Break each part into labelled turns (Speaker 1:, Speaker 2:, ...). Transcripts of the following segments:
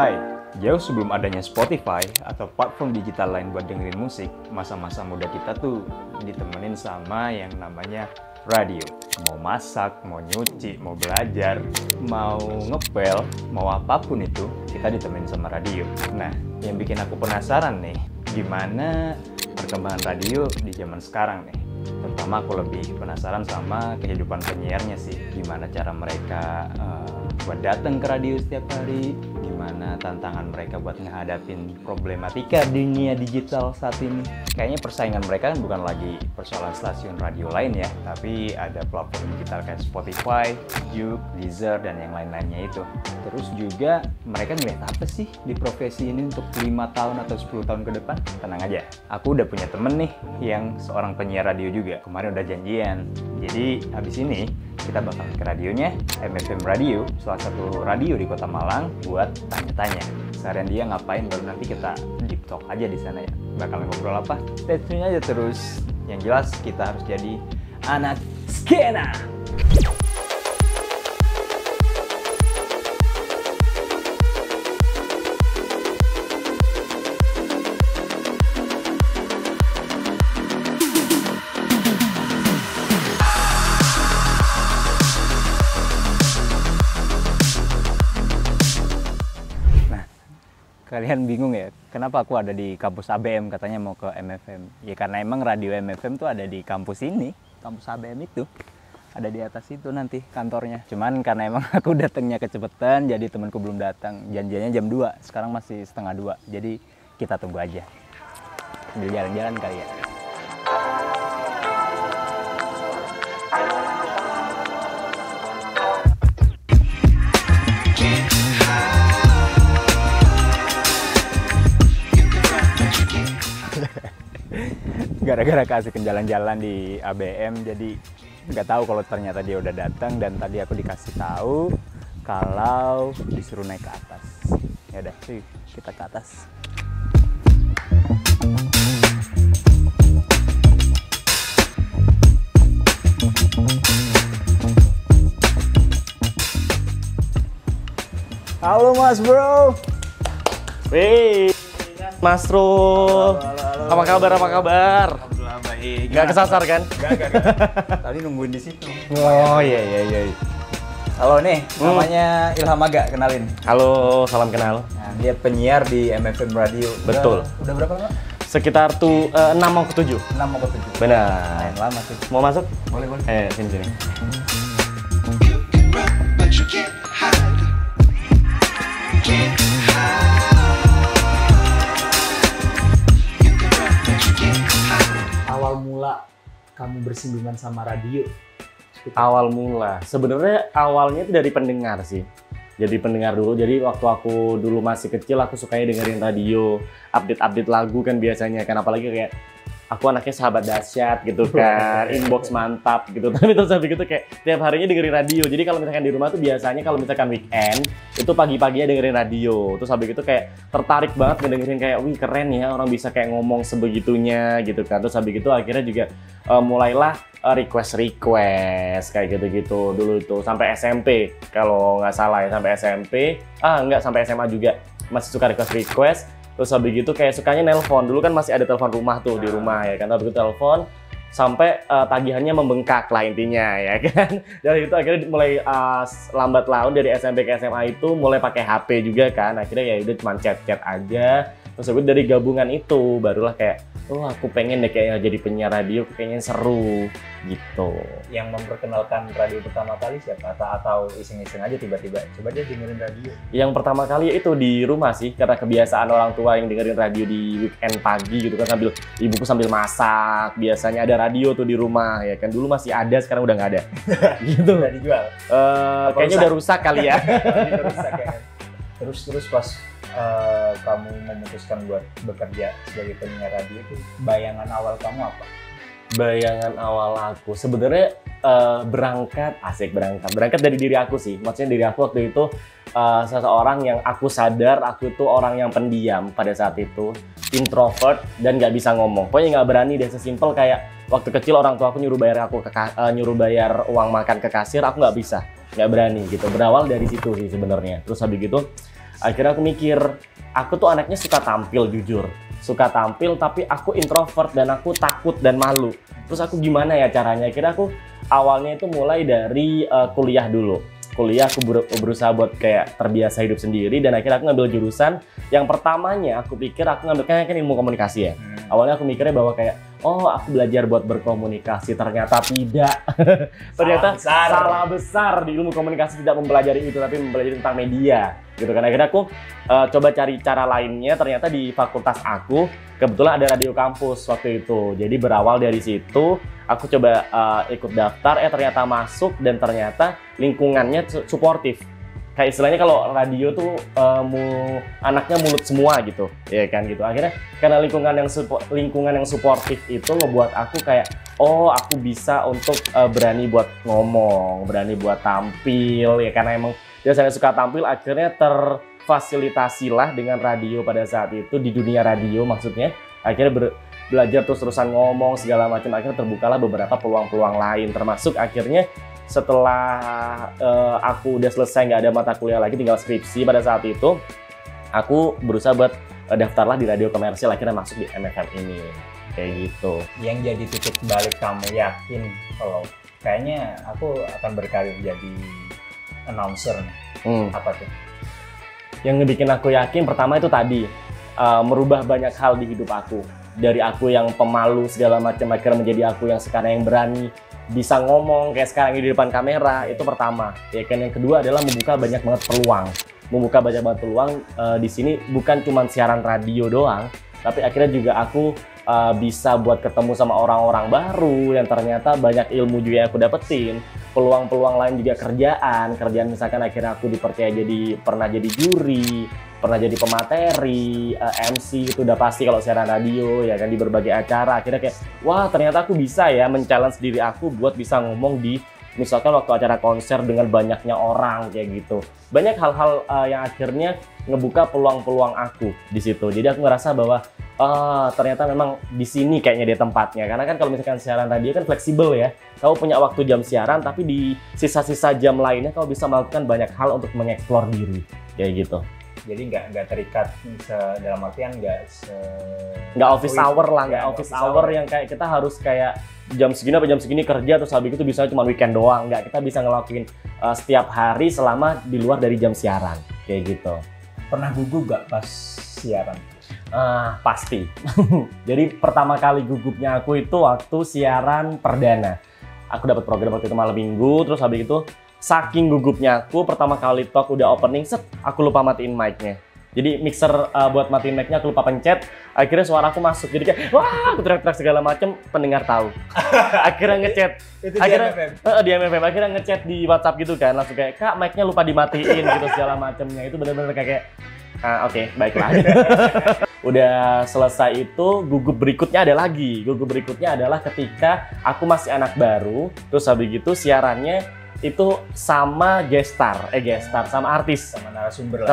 Speaker 1: Hai, jauh sebelum adanya Spotify atau platform digital lain buat dengerin musik, masa-masa muda kita tuh ditemenin sama yang namanya radio. Mau masak, mau nyuci, mau belajar, mau ngepel, mau apapun itu, kita ditemenin sama radio. Nah, yang bikin aku penasaran nih, gimana perkembangan radio di zaman sekarang nih? Terutama aku lebih penasaran sama kehidupan penyiarnya sih. Gimana cara mereka buat datang ke radio setiap hari, gimana tantangan mereka buat ngehadapin problematika dunia digital saat ini. Kayaknya persaingan mereka kan bukan lagi persoalan stasiun radio lain ya, tapi ada platform digital kayak Spotify, YouTube, Deezer, dan yang lain-lainnya itu. Terus juga mereka ngeliat apa sih di profesi ini untuk 5 tahun atau 10 tahun ke depan? Tenang aja, aku udah punya temen nih yang seorang penyiar radio juga. Kemarin udah janjian. Jadi habis ini kita bakal ke radionya, MFM Radio, salah satu radio di Kota Malang, buat tanya-tanya. Seharian dia ngapain, baru nanti kita deep talk aja di sana ya. Bakal ngobrol apa? Stay tune aja terus. Yang jelas kita harus jadi anak skena. Kalian bingung ya, kenapa aku ada di kampus ABM katanya mau ke MFM? Ya karena emang radio MFM tuh ada di kampus ini, kampus ABM itu. Ada di atas itu nanti kantornya. Cuman karena emang aku datangnya kecepetan, jadi temanku belum datang. Janjiannya jam 2, sekarang masih setengah 2. Jadi kita tunggu aja. Sambil jalan-jalan kali ya. Gara-gara kasih jalan-jalan di ABM, jadi nggak tahu kalau ternyata dia udah datang, dan tadi aku dikasih tahu kalau disuruh naik ke atas. Ya udah sih, kita ke atas. Halo Mas Bro.
Speaker 2: Wih, Mas Bro. Apa kabar?
Speaker 1: Alhamdulillah baik.
Speaker 2: Gak kesasar kan?
Speaker 1: Gak. Tadi nungguin di situ.
Speaker 2: Oh iya.
Speaker 1: Halo nih, namanya Ilham Aga, kenalin.
Speaker 2: Halo, salam kenal.
Speaker 1: Nah, dia penyiar di MFM Radio.
Speaker 2: Betul.
Speaker 1: Udah berapa lama?
Speaker 2: Sekitar 6 mau ke 7.
Speaker 1: 6 mau ke 7.
Speaker 2: Benar.
Speaker 1: Lama sih.
Speaker 2: Mau masuk?
Speaker 1: Boleh.
Speaker 2: Sini.
Speaker 1: Awal mula kamu bersinggungan sama radio?
Speaker 2: Awal mula, sebenarnya awalnya itu dari pendengar sih. Jadi pendengar dulu. Jadi waktu aku dulu masih kecil, aku sukanya dengerin radio, update lagu kan biasanya kan, apalagi kayak aku anaknya sahabat dahsyat gitu kan, inbox mantap gitu. Tapi terus habis itu kayak tiap harinya dengerin radio. Jadi kalau misalkan di rumah tuh biasanya kalau misalkan weekend itu pagi-paginya dengerin radio. Terus habis itu kayak tertarik banget ngedengerin kayak, wih keren ya orang bisa kayak ngomong sebegitunya gitu kan. Terus habis itu akhirnya juga mulailah request kayak gitu-gitu dulu itu sampai SMP kalau nggak salah ya, sampai SMP. Nggak, sampai SMA juga masih suka request. Terus habis gitu kayak sukanya nelpon. Dulu kan masih ada telepon rumah tuh di rumah ya kan. Habis itu telepon sampai tagihannya membengkak lah intinya ya kan. Dari itu akhirnya mulai lambat laun dari SMP ke SMA itu mulai pakai HP juga kan. Akhirnya ya udah cuma chat-chat aja. Terus habis dari gabungan itu barulah kayak, oh aku pengen deh kayaknya jadi penyiar radio, kayaknya seru gitu.
Speaker 1: Yang memperkenalkan radio pertama kali siapa? Atau iseng-iseng aja tiba-tiba coba deh dengerin radio?
Speaker 2: Yang pertama kali itu di rumah sih, karena kebiasaan orang tua yang dengerin radio di weekend pagi gitu kan, sambil ibuku sambil masak, biasanya ada radio tuh di rumah ya kan. Dulu masih ada, sekarang udah nggak ada. Gitu.
Speaker 1: Udah dijual?
Speaker 2: Kayaknya udah rusak kali ya.
Speaker 1: Udah rusak ya. Terus pas kamu memutuskan buat bekerja sebagai penyiar radio itu, bayangan awal kamu apa?
Speaker 2: Bayangan awal aku sebenarnya berangkat dari diri aku sih. Maksudnya diri aku waktu itu seseorang yang aku sadar aku itu orang yang pendiam pada saat itu, introvert dan nggak bisa ngomong. Pokoknya nggak berani deh, sesimpel kayak waktu kecil orang tua aku nyuruh bayar uang makan ke kasir, aku nggak berani gitu. Berawal dari situ sih sebenarnya. Terus habis gitu Akhirnya aku mikir, aku tuh anaknya suka tampil jujur. Suka tampil tapi aku introvert dan aku takut dan malu. Terus aku gimana ya caranya? Akhirnya aku awalnya itu mulai dari kuliah dulu. Kuliah aku berusaha buat kayak terbiasa hidup sendiri dan akhirnya aku ngambil jurusan yang pertamanya aku pikir aku ngambil kan ilmu komunikasi ya. Awalnya aku mikirnya bahwa kayak oh aku belajar buat berkomunikasi, ternyata tidak. Ternyata salah besar di ilmu komunikasi, tidak mempelajari itu tapi mempelajari tentang media gitu kan. Akhirnya aku coba cari cara lainnya, ternyata di fakultas aku kebetulan ada radio kampus waktu itu. Jadi berawal dari situ aku coba ikut daftar, ternyata masuk dan ternyata lingkungannya suportif. Kayak istilahnya kalau radio tuh anaknya mulut semua gitu, ya kan gitu. Akhirnya karena lingkungan yang suportif itu ngebuat aku kayak oh aku bisa untuk berani buat ngomong, berani buat tampil ya karena emang dia sangat suka tampil. Akhirnya terfasilitasilah dengan radio pada saat itu di dunia radio maksudnya. Akhirnya belajar terus-terusan ngomong segala macam. Akhirnya terbukalah beberapa peluang-peluang lain termasuk akhirnya setelah aku udah selesai nggak ada mata kuliah lagi tinggal skripsi pada saat itu aku berusaha buat daftarlah di radio komersial, akhirnya masuk di MFM ini kayak gitu.
Speaker 1: Yang jadi titik balik kamu yakin kalau kayaknya aku akan berkarir jadi announcer nih. Apa tuh?
Speaker 2: Yang ngebikin aku yakin pertama itu tadi merubah banyak hal di hidup aku. Dari aku yang pemalu segala macam akhirnya menjadi aku yang sekarang yang berani bisa ngomong kayak sekarang di depan kamera. Itu pertama ya kan. Yang kedua adalah membuka banyak banget peluang di sini bukan cuma siaran radio doang tapi akhirnya juga aku bisa buat ketemu sama orang-orang baru yang ternyata banyak ilmu juga yang aku dapetin. Peluang-peluang lain juga kerjaan misalkan akhirnya aku dipercaya pernah jadi juri, pernah jadi pemateri, MC itu udah pasti kalau siaran radio ya kan di berbagai acara. Akhirnya kayak wah ternyata aku bisa ya men-challenge diri aku buat bisa ngomong di misalkan waktu acara konser dengan banyaknya orang kayak gitu. Banyak hal-hal yang akhirnya ngebuka peluang-peluang aku di situ. Jadi aku ngerasa bahwa ternyata memang di sini kayaknya dia tempatnya. Karena kan kalau misalkan siaran radio kan fleksibel ya. Kamu punya waktu jam siaran tapi di sisa-sisa jam lainnya kamu bisa melakukan banyak hal untuk mengeksplor diri kayak gitu.
Speaker 1: Jadi nggak terikat dalam artian
Speaker 2: nggak office hour lah, nggak office hour yang kayak kita harus kayak jam segini apa jam segini kerja terus habis itu bisa cuma weekend doang. Nggak, kita bisa ngelakuin setiap hari selama di luar dari jam siaran kayak gitu.
Speaker 1: Pernah gugup nggak pas siaran?
Speaker 2: Pasti. Jadi pertama kali gugupnya aku itu waktu siaran perdana. Aku dapat program waktu itu malam minggu, terus habis itu saking gugupnya aku pertama kali talk udah opening set, aku lupa matiin mic-nya. Jadi mixer buat matiin mic-nya aku lupa pencet, akhirnya suara aku masuk. Jadi kayak wah, aku teriak-teriak segala macem, pendengar tahu. Akhirnya ngechat. Di MFM. Akhirnya ngechat di WhatsApp gitu kan, langsung kayak kak mic-nya lupa dimatiin gitu segala macemnya. Itu benar-benar kayak oke, baiklah. Udah selesai itu, gugup berikutnya ada lagi. Gugup berikutnya adalah ketika aku masih anak baru, terus habis gitu siarannya itu sama sama artis, sama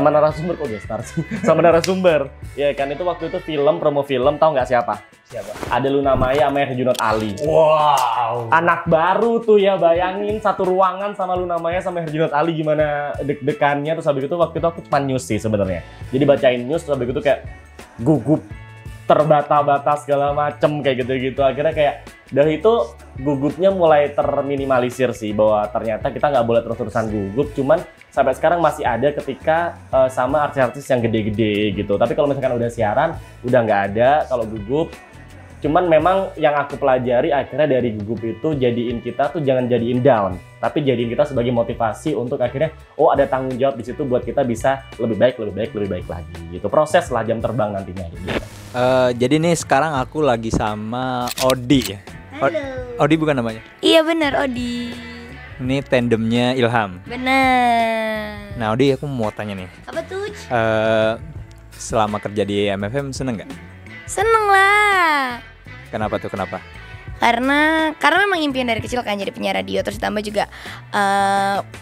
Speaker 2: narasumber kok gestar sih, sama narasumber ya kan. Itu waktu itu promo film, tahu nggak siapa ada Luna Maya sama Herjunot Ali.
Speaker 1: Wow,
Speaker 2: anak baru tuh ya, bayangin satu ruangan sama Luna Maya sama Herjunot Ali, gimana deg-degannya. Terus habis itu waktu itu aku cuma news sih sebenarnya, jadi bacain news. Terus habis itu kayak gugup terbata-bata segala macem kayak gitu-gitu. Akhirnya kayak dari itu gugupnya mulai terminimalisir sih, bahwa ternyata kita nggak boleh terus-terusan gugup. Cuman sampai sekarang masih ada ketika sama artis-artis yang gede-gede gitu. Tapi kalau misalkan udah siaran udah nggak ada kalau gugup. Cuman memang yang aku pelajari akhirnya dari gugup itu jadiin kita tuh jangan jadiin down, tapi jadiin kita sebagai motivasi untuk akhirnya oh ada tanggung jawab di situ buat kita bisa lebih baik lagi gitu. Proses lah jam terbang nantinya gitu.
Speaker 1: Jadi nih sekarang aku lagi sama Odi ya.
Speaker 3: Halo.
Speaker 1: Odi bukan namanya?
Speaker 3: Iya benar, Odi.
Speaker 1: Ini tandemnya Ilham.
Speaker 3: Benar.
Speaker 1: Nah Odi, aku mau tanya nih.
Speaker 3: Apa tuh?
Speaker 1: Selama kerja di MFM seneng nggak?
Speaker 3: Seneng lah.
Speaker 1: Kenapa tuh? Kenapa?
Speaker 3: Karena memang impian dari kecil kan jadi penyiar radio, terus ditambah juga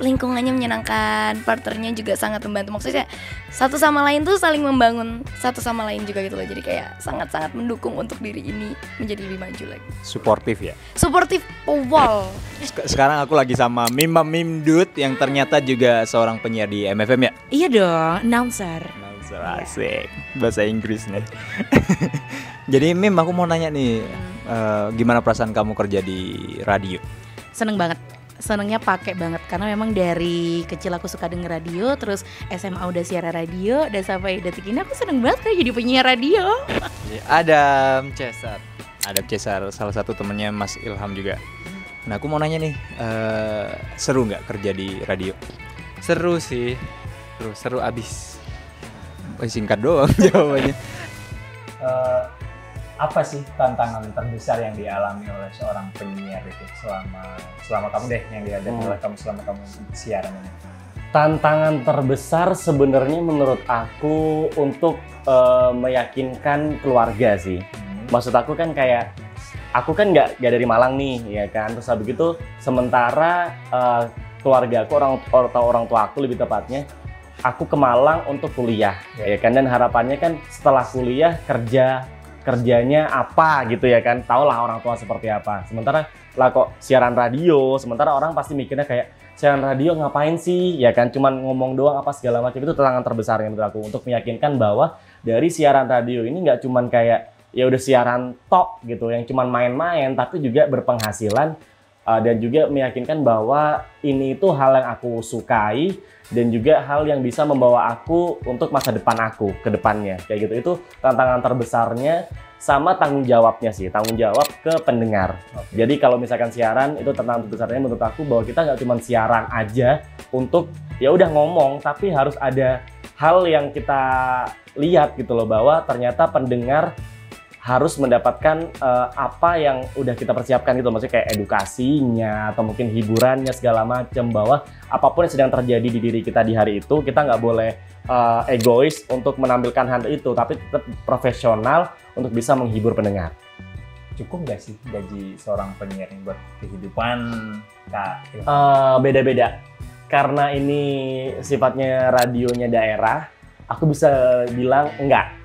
Speaker 3: lingkungannya menyenangkan, partnernya juga sangat membantu. Maksudnya satu sama lain tuh saling membangun satu sama lain juga gitu loh. Jadi kayak sangat-sangat mendukung untuk diri ini menjadi lebih maju lagi.
Speaker 1: Suportif ya.
Speaker 3: Suportif, wow.
Speaker 1: Sekarang aku lagi sama Mim Dut yang ternyata juga seorang penyiar di MFM ya.
Speaker 4: Iya dong, announcer.
Speaker 1: Asik, bahasa Inggris nih. Jadi Mim, aku mau nanya nih, gimana perasaan kamu kerja di radio?
Speaker 4: Seneng banget. Senengnya pakai banget karena memang dari kecil aku suka denger radio, terus SMA udah siaran radio, dan sampai detik ini aku seneng banget kayak jadi penyiar radio.
Speaker 1: Adam Cesar, salah satu temennya Mas Ilham juga. Nah, aku mau nanya nih, seru nggak kerja di radio?
Speaker 5: Seru sih, seru abis.
Speaker 1: Singkat doang jawabannya. Apa sih tantangan terbesar yang dialami oleh seorang penyiar itu selama kamu deh yang dihadapi oleh kamu selama kamu siaran ini?
Speaker 2: Tantangan terbesar sebenarnya menurut aku untuk meyakinkan keluarga sih. Maksud aku kan kayak aku kan nggak dari Malang nih, ya kan. Terus habis itu sementara keluarga aku orang tua aku lebih tepatnya, aku ke Malang untuk kuliah, ya kan. Dan harapannya kan setelah kuliah kerjanya apa gitu ya kan, tau lah orang tua seperti apa. Sementara lah kok siaran radio, sementara orang pasti mikirnya kayak siaran radio ngapain sih, ya kan, cuman ngomong doang apa segala macam. Itu tantangan terbesarnya menurut aku untuk meyakinkan bahwa dari siaran radio ini nggak cuman kayak ya udah siaran tok gitu yang cuman main-main, tapi juga berpenghasilan, dan juga meyakinkan bahwa ini itu hal yang aku sukai dan juga hal yang bisa membawa aku untuk masa depan aku ke depannya kayak gitu. Itu tantangan terbesarnya, sama tanggung jawabnya sih, tanggung jawab ke pendengar. Jadi kalau misalkan siaran itu tantangan terbesarnya menurut aku bahwa kita nggak cuma siaran aja untuk ya udah ngomong, tapi harus ada hal yang kita lihat gitu loh, bahwa ternyata pendengar harus mendapatkan apa yang udah kita persiapkan gitu, maksudnya kayak edukasinya atau mungkin hiburannya segala macam, bahwa apapun yang sedang terjadi di diri kita di hari itu, kita nggak boleh egois untuk menampilkan hal itu, tapi tetap profesional untuk bisa menghibur pendengar.
Speaker 1: Cukup nggak sih gaji seorang penyiar yang buat kehidupan Kak?
Speaker 2: Beda-beda, karena ini sifatnya radionya daerah. Aku bisa bilang enggak.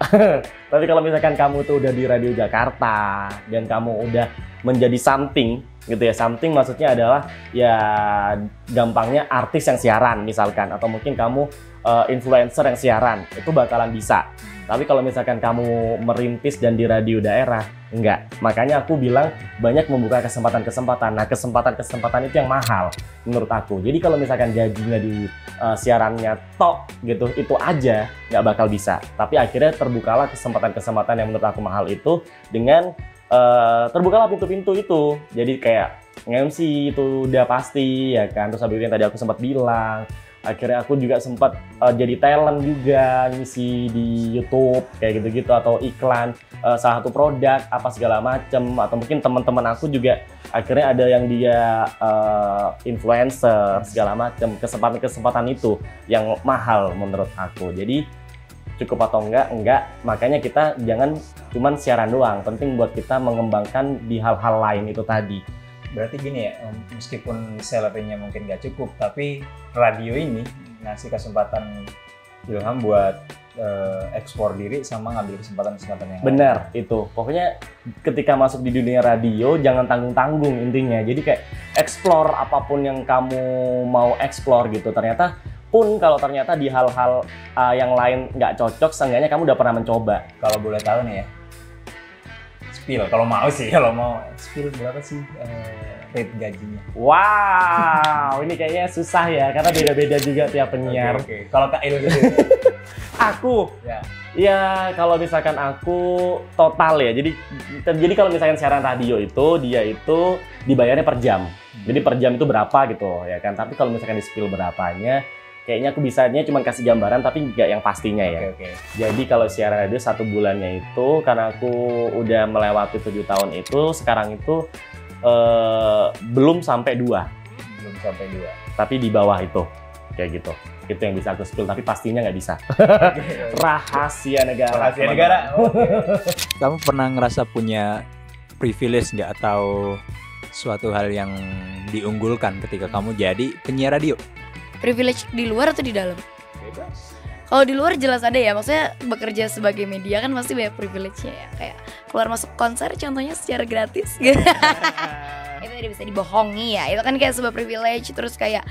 Speaker 2: Tapi kalau misalkan kamu tuh udah di Radio Jakarta dan kamu udah menjadi something gitu ya, something maksudnya adalah ya gampangnya artis yang siaran misalkan, atau mungkin kamu influencer yang siaran, itu bakalan bisa. Tapi kalau misalkan kamu merintis dan di radio daerah, enggak. Makanya aku bilang banyak membuka kesempatan-kesempatan. Nah, kesempatan-kesempatan itu yang mahal menurut aku. Jadi kalau misalkan gajinya di siarannya tok gitu, itu aja nggak bakal bisa. Tapi akhirnya terbukalah kesempatan-kesempatan yang menurut aku mahal itu dengan terbukalah pintu-pintu itu. Jadi kayak nge-MC itu udah pasti ya kan. Terus habis itu yang tadi aku sempat bilang, akhirnya aku juga sempat jadi talent juga, ngisi di YouTube kayak gitu-gitu, atau iklan salah satu produk apa segala macem, atau mungkin teman-teman aku juga akhirnya ada yang dia influencer segala macem. Kesempatan-kesempatan itu yang mahal menurut aku. Jadi cukup atau enggak, makanya kita jangan cuman siaran doang, penting buat kita mengembangkan di hal-hal lain itu tadi.
Speaker 1: Berarti gini ya, meskipun salary-nya mungkin nggak cukup, tapi radio ini ngasih kesempatan Ilham buat ekspor diri sama ngambil kesempatan-kesempatan yang
Speaker 2: benar lain. Itu pokoknya ketika masuk di dunia radio jangan tanggung-tanggung intinya. Jadi kayak explore apapun yang kamu mau explore gitu. Ternyata pun kalau ternyata di hal-hal yang lain nggak cocok, seenggaknya kamu udah pernah mencoba.
Speaker 1: Kalau boleh tahu nih ya, spill kalau mau spill berapa sih rate gajinya?
Speaker 2: Wow, ini kayaknya susah ya karena beda-beda juga tiap penyiar.
Speaker 1: Oke. Kalau Kak Il gitu.
Speaker 2: Aku ya kalau misalkan aku total ya. Jadi kalau misalkan siaran radio itu dia itu dibayarnya per jam. Jadi per jam itu berapa gitu ya kan. Tapi kalau misalkan di spill berapanya, kayaknya aku bisanya cuma kasih gambaran tapi nggak yang pastinya ya.
Speaker 1: Okay.
Speaker 2: Jadi kalau siaran radio 1 bulannya itu, karena aku udah melewati 7 tahun itu, sekarang itu belum sampai 2.
Speaker 1: Belum sampai 2.
Speaker 2: Tapi di bawah itu, kayak gitu. Itu yang bisa aku spill, tapi pastinya nggak bisa. Rahasia negara.
Speaker 1: Rahasia negara. Okay. Kamu pernah ngerasa punya
Speaker 5: privilege nggak atau suatu hal yang diunggulkan ketika kamu jadi penyiar radio?
Speaker 3: Privilege di luar atau di dalam? Kalau di luar jelas ada ya, maksudnya bekerja sebagai media kan pasti banyak privilege-nya ya. Kayak keluar masuk konser contohnya secara gratis gitu. Itu tidak bisa dibohongi ya, itu kan kayak sebuah privilege. Terus kayak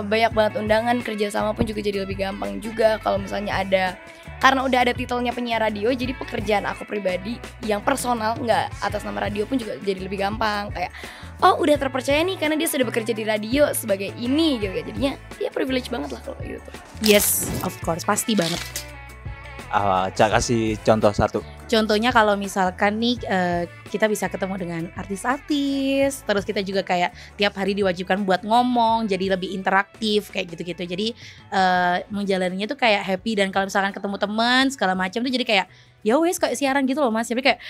Speaker 3: banyak banget undangan, kerjasama pun juga jadi lebih gampang juga. Kalau misalnya ada, karena udah ada titelnya penyiar radio, jadi pekerjaan aku pribadi yang personal nggak atas nama radio pun juga jadi lebih gampang. Kayak oh udah terpercaya nih karena dia sudah bekerja di radio sebagai ini gitu. Jadinya ya privilege banget lah kalau gitu.
Speaker 4: Yes, of course, pasti banget.
Speaker 5: Cak kasih contoh satu.
Speaker 4: Contohnya kalau misalkan nih kita bisa ketemu dengan artis-artis, terus kita juga kayak tiap hari diwajibkan buat ngomong, jadi lebih interaktif kayak gitu-gitu. Jadi menjalaninya tuh kayak happy, dan kalau misalkan ketemu teman segala macam tuh jadi kayak ya wes kayak siaran gitu loh Mas. Jadi kayak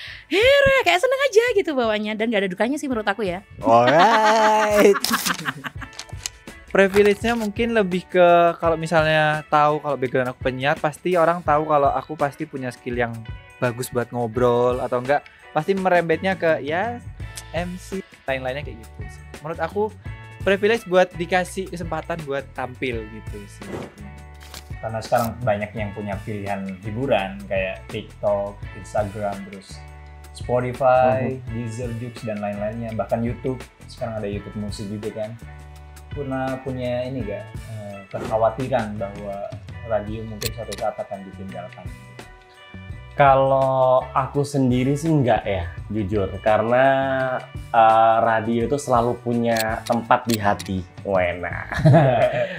Speaker 4: kayak seneng aja gitu bawanya, dan gak ada dukanya sih menurut aku ya.
Speaker 5: Alright. Privilege-nya mungkin lebih ke kalau misalnya tahu kalau background aku penyiar, pasti orang tahu kalau aku pasti punya skill yang bagus buat ngobrol, atau enggak pasti merembetnya ke ya MC lain-lainnya kayak gitu sih. Menurut aku privilege buat dikasih kesempatan buat tampil gitu sih.
Speaker 1: Karena sekarang banyak yang punya pilihan hiburan kayak TikTok, Instagram, terus Spotify, Deezer, Joox dan lain-lainnya, bahkan YouTube. Sekarang ada YouTube musik juga kan. Pernah punya ini gak kekhawatiran bahwa radio mungkin suatu saat akan ditinggalkan?
Speaker 2: Kalau aku sendiri sih enggak ya, jujur. Karena radio itu selalu punya tempat di hati. Wena.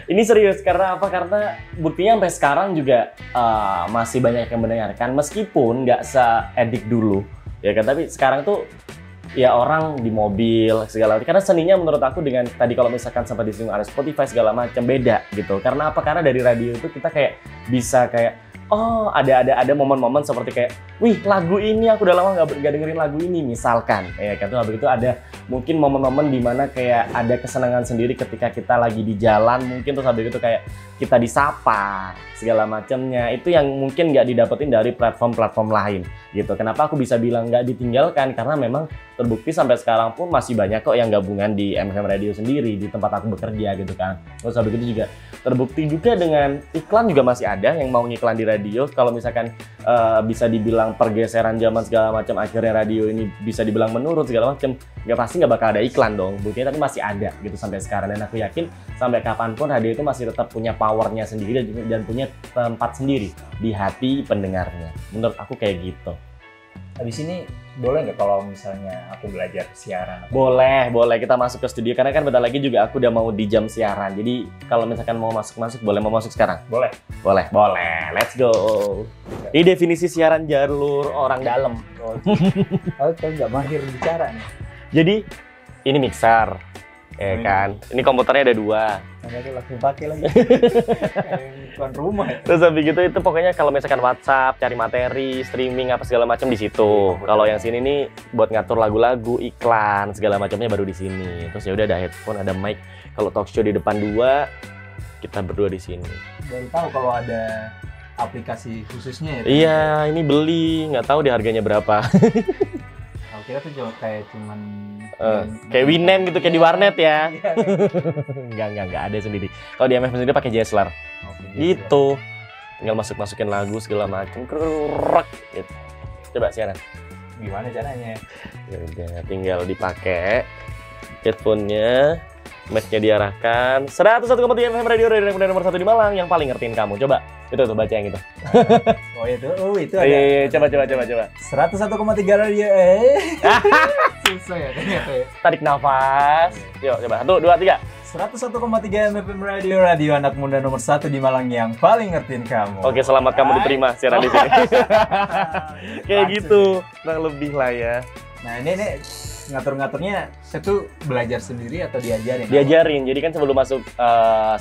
Speaker 2: Ini serius, karena apa? Karena buktinya sampai sekarang juga masih banyak yang mendengarkan. Meskipun nggak se-edik dulu, ya kan? Tapi sekarang tuh ya orang di mobil segala macam. Karena seninya menurut aku dengan tadi kalau misalkan sampai disinggung ada Spotify segala macam, beda gitu. Karena apa? Karena dari radio itu kita kayak bisa kayak oh ada momen-momen seperti kayak wih lagu ini aku udah lama nggak dengerin lagu ini misalkan ya kan. Terus habis itu ada mungkin momen-momen dimana kayak ada kesenangan sendiri ketika kita lagi di jalan mungkin, terus habis itu kayak kita disapa segala macamnya. Itu yang mungkin nggak didapetin dari platform-platform lain gitu. Kenapa aku bisa bilang nggak ditinggalkan? Karena memang terbukti sampai sekarang pun masih banyak kok yang gabungan di MFM Radio sendiri di tempat aku bekerja gitu kan. Terus habis itu juga terbukti juga dengan iklan juga masih ada yang mau ngiklan di radio. Kalau misalkan bisa dibilang pergeseran zaman segala macam, akhirnya radio ini bisa dibilang menurun segala macam, nggak bakal ada iklan dong. Buktinya tapi masih ada gitu sampai sekarang, dan aku yakin sampai kapanpun radio itu masih tetap punya powernya sendiri dan punya tempat sendiri di hati pendengarnya. Menurut aku kayak gitu.
Speaker 1: Habis ini boleh nggak kalau misalnya aku belajar siaran?
Speaker 2: Boleh kita masuk ke studio karena kan bentar lagi juga aku udah mau di jam siaran. Jadi kalau misalkan mau masuk boleh, mau masuk sekarang?
Speaker 1: Boleh.
Speaker 2: Let's go. Ini definisi siaran jalur orang dalam.
Speaker 1: Aku nggak mahir bicara nih.
Speaker 2: Jadi ini mixer, ya kan? Ini komputernya ada 2.
Speaker 1: Nggak langsung pakai lagi. Tuan rumah.
Speaker 2: Terus habis gitu itu pokoknya kalau misalkan WhatsApp, cari materi, streaming apa segala macam di situ. Kalau yang sini nih buat ngatur lagu-lagu, iklan segala macamnya baru di sini. Terus ya udah ada headphone, ada mic. Kalau talk show di depan 2, kita berdua di sini.
Speaker 1: Baru tahu kalau ada aplikasi khususnya ya.
Speaker 2: Iya, ini beli, nggak tahu di harganya berapa.
Speaker 1: Kalau kita tuh cuma kayak
Speaker 2: kayak Winem gitu, kayak di warnet ya. Enggak ada sendiri. Kalau di MF sendiri pakai Jesler. Gitu. Tinggal masukin lagu segala macam. Krek gitu. Coba siaran.
Speaker 1: Gimana caranya?
Speaker 2: Ya udah, tinggal dipakai headphone-nya, mic-nya diarahkan. 101,3 MFM Radio nomor 1 di Malang, yang paling ngertiin kamu. Coba. Itu tuh baca yang itu.
Speaker 1: itu ada.
Speaker 2: Iya, coba.
Speaker 1: 101,3 radio. Susah ya ternyata ya.
Speaker 2: Tarik nafas. Yuk, coba. 1, 2, 3.
Speaker 1: 101,3 MFM Radio anak muda nomor 1 di Malang yang paling ngertiin kamu.
Speaker 2: Oke, selamat kamu diterima siaran di sini. Kayak gitu, kurang lebih lah ya.
Speaker 1: Nah, ini ngatur-ngaturnya saya tuh belajar sendiri atau diajarin?
Speaker 2: Diajarin. Jadi kan sebelum masuk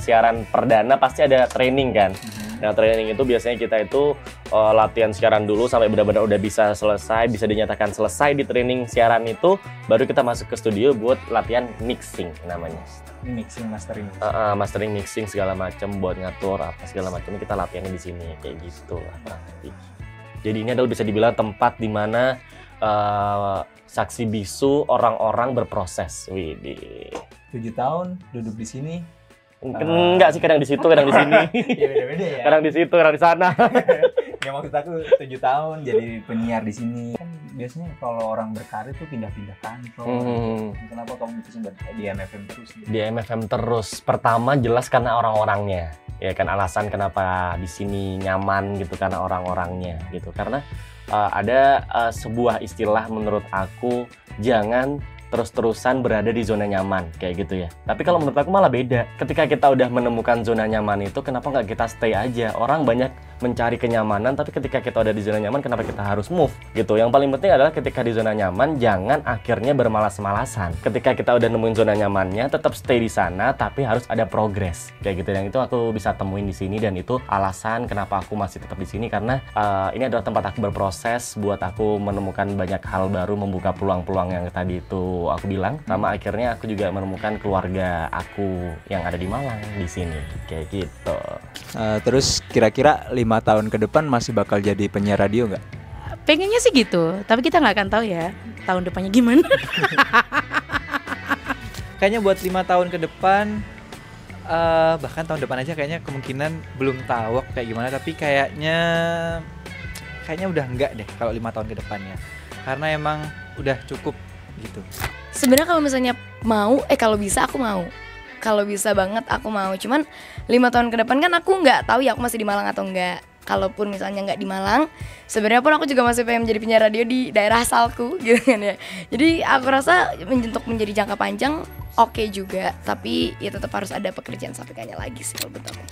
Speaker 2: siaran perdana pasti ada training kan. Nah, training itu biasanya kita itu latihan siaran dulu sampai benar-benar udah bisa selesai, bisa dinyatakan selesai di training siaran itu, baru kita masuk ke studio buat latihan mixing namanya.
Speaker 1: Ini mixing, mastering.
Speaker 2: Mastering, mixing segala macam, buat ngatur apa segala macam kita latihannya di sini kayak gitu lah. Jadi ini adalah bisa dibilang tempat di mana saksi bisu orang-orang berproses. Widih.
Speaker 1: 7 tahun duduk di sini.
Speaker 2: Enggak sih, kadang di situ, kadang di sini.
Speaker 1: Ya beda-beda ya.
Speaker 2: Kadang di situ, kadang di sana.
Speaker 1: Ya maksud aku 7 tahun jadi penyiar di sini. Kan biasanya kalau orang berkarir tuh pindah-pindah kantor. Kenapa kamu mutusin di MFM terus?
Speaker 2: Di MFM terus. Pertama jelas karena orang-orangnya. Ya kan, alasan kenapa di sini nyaman gitu karena orang-orangnya gitu. Karena ada sebuah istilah menurut aku, jangan terus-terusan berada di zona nyaman kayak gitu ya. Tapi kalau menurut aku malah beda. Ketika kita udah menemukan zona nyaman itu, kenapa nggak kita stay aja? Orang banyak mencari kenyamanan, tapi ketika kita udah di zona nyaman, kenapa kita harus move gitu? Yang paling penting adalah ketika di zona nyaman, jangan akhirnya bermalas-malasan. Ketika kita udah nemuin zona nyamannya, tetap stay di sana, tapi harus ada progres kayak gitu. Yang itu aku bisa temuin di sini, dan itu alasan kenapa aku masih tetap di sini, karena ini adalah tempat aku berproses buat aku menemukan banyak hal baru, membuka peluang-peluang yang tadi itu aku bilang. Sama akhirnya aku juga menemukan keluarga aku yang ada di Malang di sini kayak gitu.
Speaker 1: Terus kira-kira 5 tahun ke depan masih bakal jadi penyiar radio nggak?
Speaker 4: Pengennya sih gitu, tapi kita nggak akan tahu ya tahun depannya gimana.
Speaker 5: Kayaknya buat 5 tahun ke depan, bahkan tahun depan aja kayaknya kemungkinan belum tahu kayak gimana, tapi kayaknya udah enggak deh kalau 5 tahun ke depannya, karena emang udah cukup gitu.
Speaker 3: Sebenarnya kalau misalnya mau, kalau bisa aku mau. Kalau bisa banget aku mau. Cuman 5 tahun ke depan kan aku nggak tahu ya aku masih di Malang atau enggak. Kalaupun misalnya nggak di Malang, sebenarnya pun aku juga masih pengen menjadi penyiar radio di daerah asalku gitu kan ya. Jadi aku rasa untuk menjadi jangka panjang oke juga, tapi ya tetap harus ada pekerjaan sampingannya lagi sih kalau menurut aku.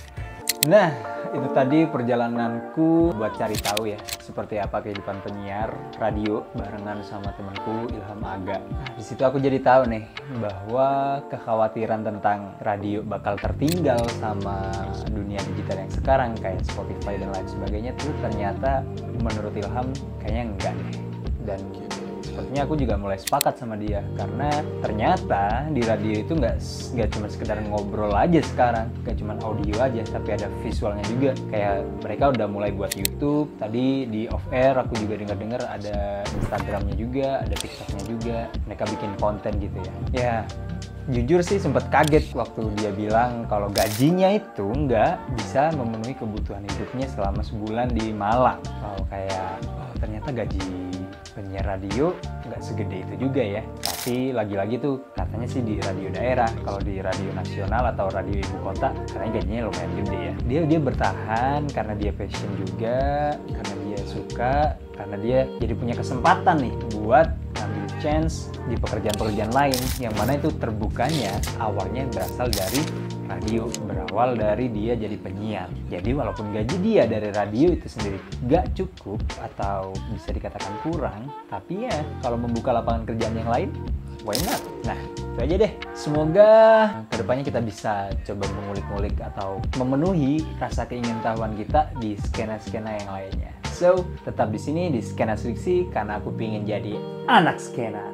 Speaker 1: Nah, itu tadi perjalananku buat cari tahu ya seperti apa kehidupan penyiar radio barengan sama temanku Ilham Aga. Nah, di situ aku jadi tahu nih bahwa kekhawatiran tentang radio bakal tertinggal sama dunia digital yang sekarang kayak Spotify dan lain sebagainya tuh ternyata menurut Ilham kayaknya enggak deh. Dan sepertinya aku juga mulai sepakat sama dia, karena ternyata di radio itu nggak cuma sekedar ngobrol aja sekarang, nggak cuma audio aja, tapi ada visualnya juga. Kayak mereka udah mulai buat YouTube, tadi di off air aku juga dengar ada Instagramnya juga, ada TikToknya juga, mereka bikin konten gitu ya. Ya jujur sih sempat kaget waktu dia bilang kalau gajinya itu nggak bisa memenuhi kebutuhan hidupnya selama sebulan di Malang. Kayak ternyata gaji penyiar radio nggak segede itu juga ya. Tapi lagi-lagi tuh katanya sih di radio daerah, kalau di radio nasional atau radio ibu kota katanya gajinya lumayan gede ya. Dia bertahan karena dia passion juga, karena dia suka, karena dia jadi punya kesempatan nih buat ambil chance di pekerjaan-pekerjaan lain, yang mana itu terbukanya awalnya berasal dari radio, berawal dari dia jadi penyiar. Jadi walaupun gaji dia dari radio itu sendiri gak cukup atau bisa dikatakan kurang, tapi ya kalau membuka lapangan kerjaan yang lain, why not? Nah, itu aja deh. Semoga kedepannya kita bisa coba mengulik-ngulik atau memenuhi rasa keingintahuan kita di skena-skena yang lainnya. So, tetap di sini di Skena Skripsi karena aku pingin jadi anak skena.